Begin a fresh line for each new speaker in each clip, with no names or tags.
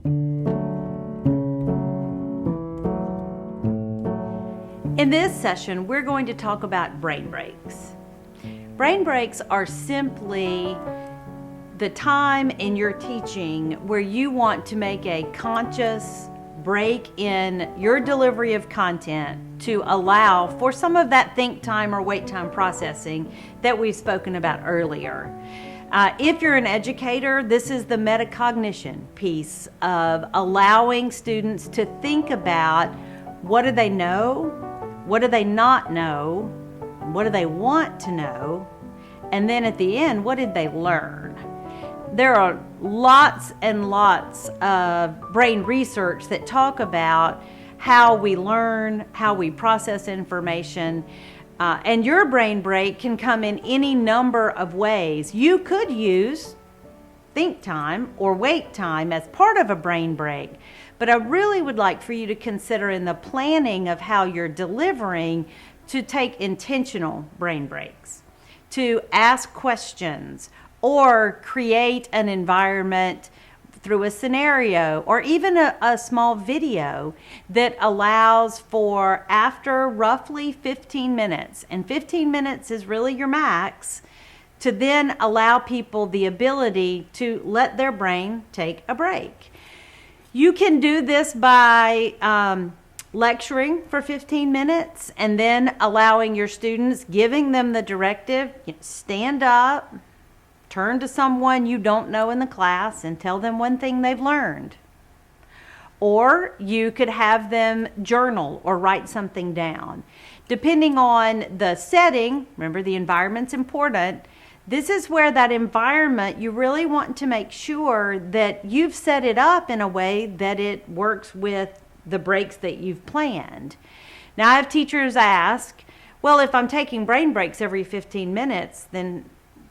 In this session, we're going to talk about brain breaks. Brain breaks are simply the time in your teaching where you want to make a conscious break in your delivery of content to allow for some of that think time or wait time processing that we've spoken about earlier. If you're an educator, this is the metacognition piece of allowing students to think about what do they know, what do they not know, what do they want to know, and then at the end, what did they learn? There are lots and lots of brain research that talk about how we learn, how we process information, and your brain break can come in any number of ways. You could use think time or wait time as part of a brain break, but I really would like for you to consider in the planning of how you're delivering to take intentional brain breaks, to ask questions, or create an environment through a scenario or even a small video that allows for after roughly 15 minutes, and 15 minutes is really your max, to then allow people the ability to let their brain take a break. You can do this by lecturing for 15 minutes and then allowing your students, giving them the directive, stand up, turn to someone you don't know in the class and tell them one thing they've learned. Or you could have them journal or write something down. Depending on the setting, remember the environment's important, this is where that environment, you really want to make sure that you've set it up in a way that it works with the breaks that you've planned. Now I have teachers ask, well, if I'm taking brain breaks every 15 minutes, then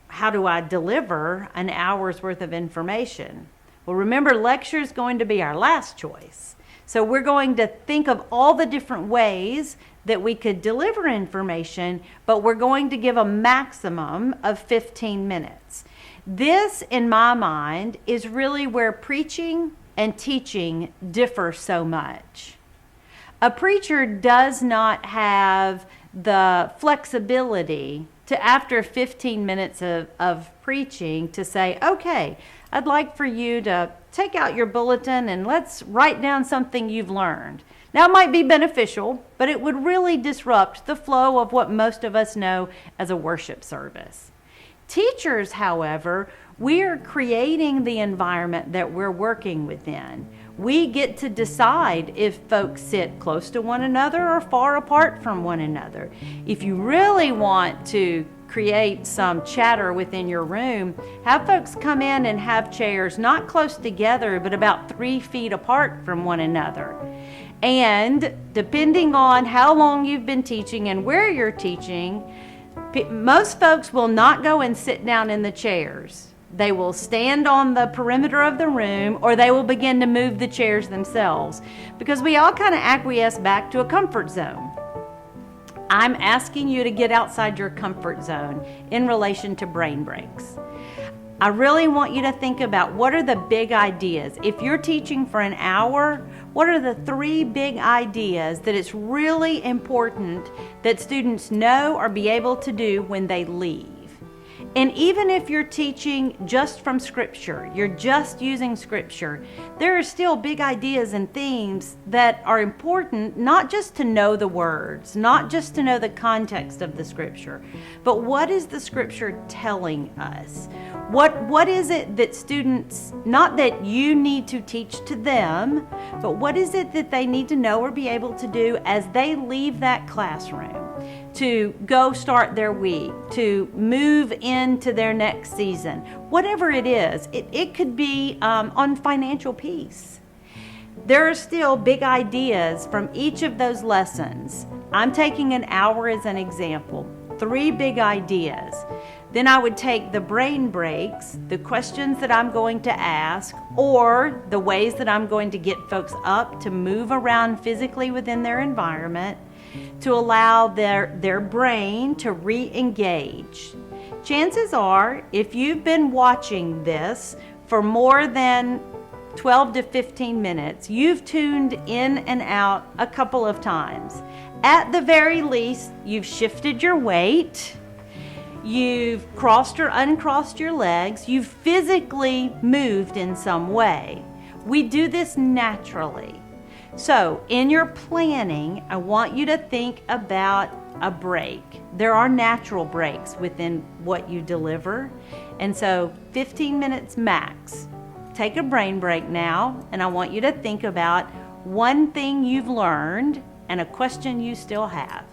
how do I deliver an hour's worth of information? Well, remember, lecture is going to be our last choice. So we're going to think of all the different ways that we could deliver information, but we're going to give a maximum of 15 minutes. This, in my mind, is really where preaching and teaching differ so much. A preacher does not have the flexibility to, after 15 minutes of preaching, to say, okay, I'd like for you to take out your bulletin and let's write down something you've learned. Now, it might be beneficial, but it would really disrupt the flow of what most of us know as a worship service. Teachers, however, we are creating the environment that we're working within. We get to decide if folks sit close to one another or far apart from one another. If you really want to create some chatter within your room, have folks come in and have chairs not close together, but about 3 feet apart from one another. And depending on how long you've been teaching and where you're teaching, most folks will not go and sit down in the chairs. They will stand on the perimeter of the room, or they will begin to move the chairs themselves, because we all kind of acquiesce back to a comfort zone. I'm asking you to get outside your comfort zone in relation to brain breaks. I really want you to think about what are the big ideas. If you're teaching for an hour, what are the 3 big ideas that it's really important that students know or be able to do when they leave? And even if you're teaching just from Scripture, you're just using Scripture, there are still big ideas and themes that are important, not just to know the words, not just to know the context of the Scripture, but what is the Scripture telling us? What is it that students, not that you need to teach to them, but what is it that they need to know or be able to do as they leave that classroom to go start their week, to move into their next season? Whatever it is, it could be on financial peace. There are still big ideas from each of those lessons. I'm taking an hour as an example. 3 big ideas. Then I would take the brain breaks, the questions that I'm going to ask, or the ways that I'm going to get folks up to move around physically within their environment to allow their brain to re-engage. Chances are, if you've been watching this for more than 12 to 15 minutes, you've tuned in and out a couple of times. At the very least, you've shifted your weight, you've crossed or uncrossed your legs, you've physically moved in some way. We do this naturally. So in your planning, I want you to think about a break. There are natural breaks within what you deliver. And so 15 minutes max. Take a brain break now, and I want you to think about one thing you've learned and a question you still have.